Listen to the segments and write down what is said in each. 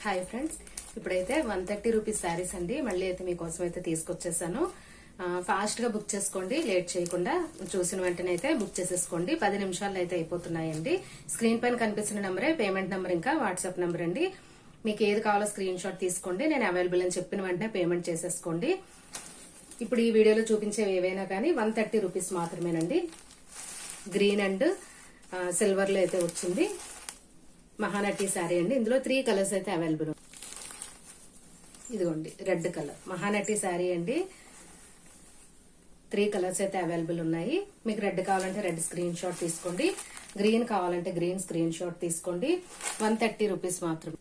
Hi friends, ఇప్పుడైతే 130 rupees saris అండి మళ్ళీ అయితే మీకోసం అయితే తీసుకొచ్చేసాను. ఫాస్ట్ గా బుక్ చేసుకోండి, లేట్ చేయకుండా చూసిన వెంటనే అయితే బుక్ చేసేసుకోండి. 10 నిమిషాల్లో అయితే అయిపోతున్నాయండి. స్క్రీన్ పైన కనిపిస్తున్న నెంబరే పేమెంట్ నెంబర్, ఇంకా వాట్సాప్ నెంబర్ అండి. మీకు ఏది కావాలో స్క్రీన్ షాట్ తీసుకోండి, నేను అవైలబుల్ అని చెప్పిన వెంటనే పేమెంట్ చేసేసుకోండి. ఇప్పుడు ఈ వీడియోలో చూపించేవి ఏవైనా కానీ 130 రూపీస్ మాత్రమేనండి. గ్రీన్ అండ్ సిల్వర్ లో అయితే వచ్చింది మహానటి శారీ అండి. ఇందులో 3 కలర్స్ అయితే అవైలబుల్. ఇదిగోండి రెడ్ కలర్ మహానటి శారీ అండి. 3 కలర్స్ అయితే అవైలబుల్ ఉన్నాయి. మీకు రెడ్ కావాలంటే రెడ్ స్క్రీన్ షాట్ తీసుకోండి, గ్రీన్ కావాలంటే గ్రీన్ స్క్రీన్ షాట్ తీసుకోండి. 130 రూపీస్ మాత్రమే.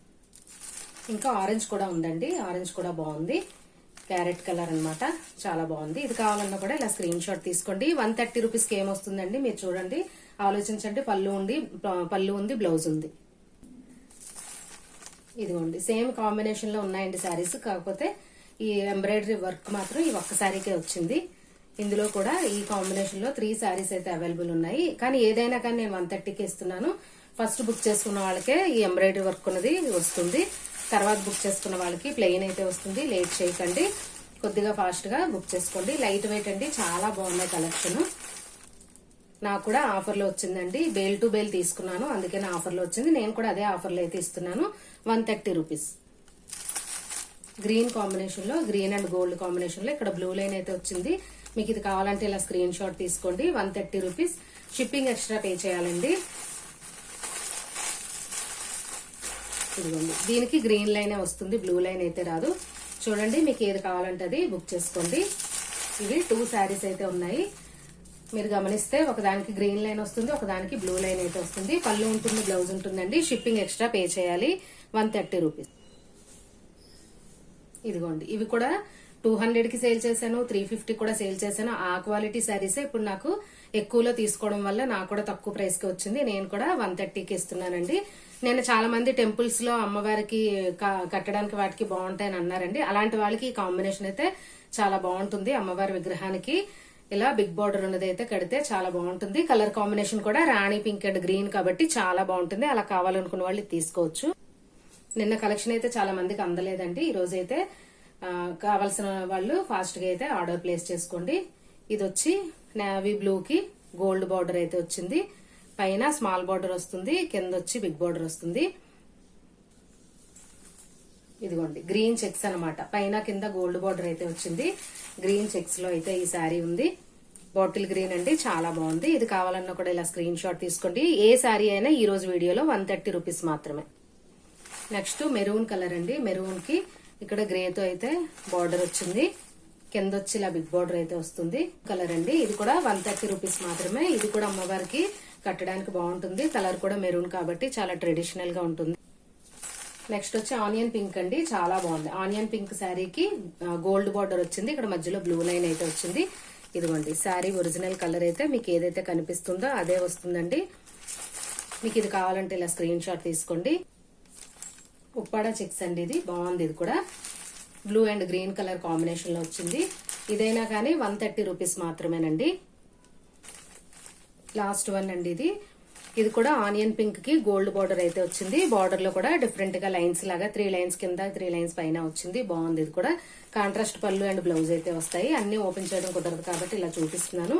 ఇంకా ఆరెంజ్ కూడా ఉందండి, ఆరెంజ్ కూడా బాగుంది. క్యారెట్ కలర్ అన్నమాట, చాలా బాగుంది. ఇది కావాలన్నా కూడా ఇలా స్క్రీన్ షాట్ తీసుకోండి. 130 రూపీస్ కి ఏమొస్తుందండి మీరు చూడండి, ఆలోచించండి. పళ్ళు ఉంది, బ్లౌజ్ ఉంది. ఇదిగోండి సేమ్ కాంబినేషన్ లో ఉన్నాయండి శారీస్, కాకపోతే ఈ ఎంబ్రాయిడరీ వర్క్ మాత్రం ఈ ఒక్క శారీకే వచ్చింది. ఇందులో కూడా ఈ కాంబినేషన్ లో 3 శారీస్ అయితే అవైలబుల్ ఉన్నాయి. కానీ ఏదైనా కానీ నేను 130కి ఇస్తున్నాను. ఫస్ట్ బుక్ చేసుకున్న వాళ్ళకే ఈ ఎంబ్రాయిడరీ వర్క్ ఉన్నది వస్తుంది, తర్వాత బుక్ చేసుకున్న వాళ్ళకి ప్లెయిన్ అయితే వస్తుంది. లేట్ చేయకండి, కొద్దిగా ఫాస్ట్ గా బుక్ చేసుకోండి. లైట్ వెయిట్ అండి, చాలా బాగున్నాయి కలెక్షన్. నాకు కూడా ఆఫర్ లో వచ్చిందండి, బేల్ టు బేల్ తీసుకున్నాను, అందుకని ఆఫర్ లో వచ్చింది. నేను కూడా అదే ఆఫర్ లో అయితే ఇస్తున్నాను. 130 రూపీస్. గ్రీన్ కాంబినేషన్ లో, గ్రీన్ అండ్ గోల్డ్ కాంబినేషన్ లో ఇక్కడ బ్లూ లైన్ అయితే వచ్చింది. మీకు ఇది కావాలంటే ఇలా స్క్రీన్ షాట్ తీసుకోండి. 130 రూపీస్. షిప్పింగ్ ఎక్స్ట్రా పే చేయాలండి. ఇదిగోండి దీనికి గ్రీన్ లైనే వస్తుంది, బ్లూ లైన్ అయితే రాదు. చూడండి మీకు ఏది కావాలంటే అది బుక్ చేసుకోండి. ఇవి 2 శారీస్ అయితే ఉన్నాయి. మీరు గమనిస్తే ఒకదానికి గ్రీన్ లైన్ వస్తుంది, ఒకదానికి బ్లూ లైన్ అయితే వస్తుంది. పళ్ళు ఉంటుంది, బ్లౌజ్ ఉంటుందండి. షిప్పింగ్ ఎక్స్ట్రా పే చేయాలి. 130 రూపీస్. ఇదిగోండి ఇవి కూడా 200కి సేల్ చేశాను, 350 కూడా సేల్ చేశాను. ఆ క్వాలిటీ శారీసే ఇప్పుడు నాకు ఎక్కువలో తీసుకోవడం వల్ల నాకు కూడా తక్కువ ప్రైస్ కి వచ్చింది. నేను కూడా 130కి ఇస్తున్నానండి. నేను చాలా మంది టెంపుల్స్ లో అమ్మవారికి కట్టడానికి వాటికి బాగుంటాయని అన్నారండి. అలాంటి వాళ్ళకి ఈ కాంబినేషన్ అయితే చాలా బాగుంటుంది. అమ్మవారి విగ్రహానికి ఇలా బిగ్ బార్డర్ ఉన్నది అయితే కడితే చాలా బాగుంటుంది. కలర్ కాంబినేషన్ కూడా రాణి పింక్ అండ్ గ్రీన్ కాబట్టి చాలా బాగుంటుంది. అలా కావాలనుకున్న వాళ్ళు తీసుకోవచ్చు. నిన్న కలెక్షన్ అయితే చాలా మందికి అందలేదండి. ఈ రోజు అయితే కావాల్సిన వాళ్ళు ఫాస్ట్ గా అయితే ఆర్డర్ ప్లేస్ చేసుకోండి. ఇది వచ్చి నేవీ బ్లూ కి గోల్డ్ బార్డర్ అయితే వచ్చింది. పైన స్మాల్ బార్డర్ వస్తుంది, కింద వచ్చి బిగ్ బార్డర్ వస్తుంది. ఇదిగోండి గ్రీన్ చెక్స్ అన్నమాట, పైన కింద గోల్డ్ బార్డర్ అయితే వచ్చింది. గ్రీన్ చెక్స్ లో అయితే ఈ శారీ ఉంది. బాటిల్ గ్రీన్ అండి, చాలా బాగుంది. ఇది కావాలన్నా కూడా ఇలా స్క్రీన్ షాట్ తీసుకోండి. ఏ శారీ అయినా ఈ రోజు వీడియోలో 130 రూపీస్ మాత్రమే. నెక్స్ట్ మెరూన్ కలర్ అండి. మెరూన్ కి ఇక్కడ గ్రే తో అయితే బార్డర్ వచ్చింది, కింద వచ్చి ఇలా బిగ్ బార్డర్ అయితే వస్తుంది. కలర్ అండి, ఇది కూడా 130 రూపీస్ మాత్రమే. ఇది కూడా అమ్మవారికి కట్టడానికి బాగుంటుంది. కలర్ కూడా మెరూన్ కాబట్టి చాలా ట్రెడిషనల్ గా ఉంటుంది. నెక్స్ట్ వచ్చి ఆనియన్ పింక్ అండి, చాలా బాగుంది. ఆనియన్ పింక్ శారీకి గోల్డ్ బార్డర్ వచ్చింది, ఇక్కడ మధ్యలో బ్లూ లైన్ అయితే వచ్చింది. ఇదిగోండి శారీ ఒరిజినల్ కలర్ అయితే మీకు ఏదైతే కనిపిస్తుందో అదే వస్తుందండి. మీకు ఇది కావాలంటే ఇలా స్క్రీన్ షాట్ తీసుకోండి. ఉప్పాడ చెక్స్ అండి, ఇది బాగుంది. ఇది కూడా blue and green colour combination లో వచ్చింది. ఇదైనా కానీ 130 రూపీస్ మాత్రమేనండి. లాస్ట్ వన్ అండి ఇది. ఇది కూడా ఆనియన్ పింక్ కి గోల్డ్ బార్డర్ అయితే వచ్చింది. బార్డర్ లో కూడా డిఫరెంట్ గా లైన్స్ లాగా 3 లైన్స్ కింద 3 లైన్స్ పైన వచ్చింది. బాగుంది. ఇది కూడా కాంట్రాస్ట్ పళ్ళు అండ్ బ్లౌజ్ అయితే వస్తాయి. అన్ని ఓపెన్ చేయడం కుదరదు కాబట్టి ఇలా చూపిస్తున్నాను.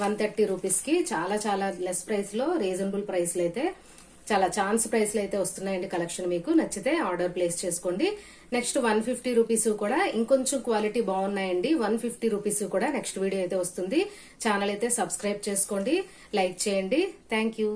130 రూపీస్ కి చాలా చాలా లెస్ ప్రైస్ లో, రీజనబుల్ ప్రైస్ లో అయితే, చాలా ఛాన్స్ ప్రైస్ లో అయితే వస్తున్నాయండి కలెక్షన్. మీకు నచ్చితే ఆర్డర్ ప్లేస్ చేసుకోండి. నెక్స్ట్ 150 రూపీస్ కూడా ఇంకొంచెం క్వాలిటీ బాగున్నాయండి. 150 రూపీస్ కూడా నెక్స్ట్ వీడియో అయితే వస్తుంది. ఛానల్ అయితే సబ్స్క్రైబ్ చేసుకోండి, లైక్ చేయండి. Thank you.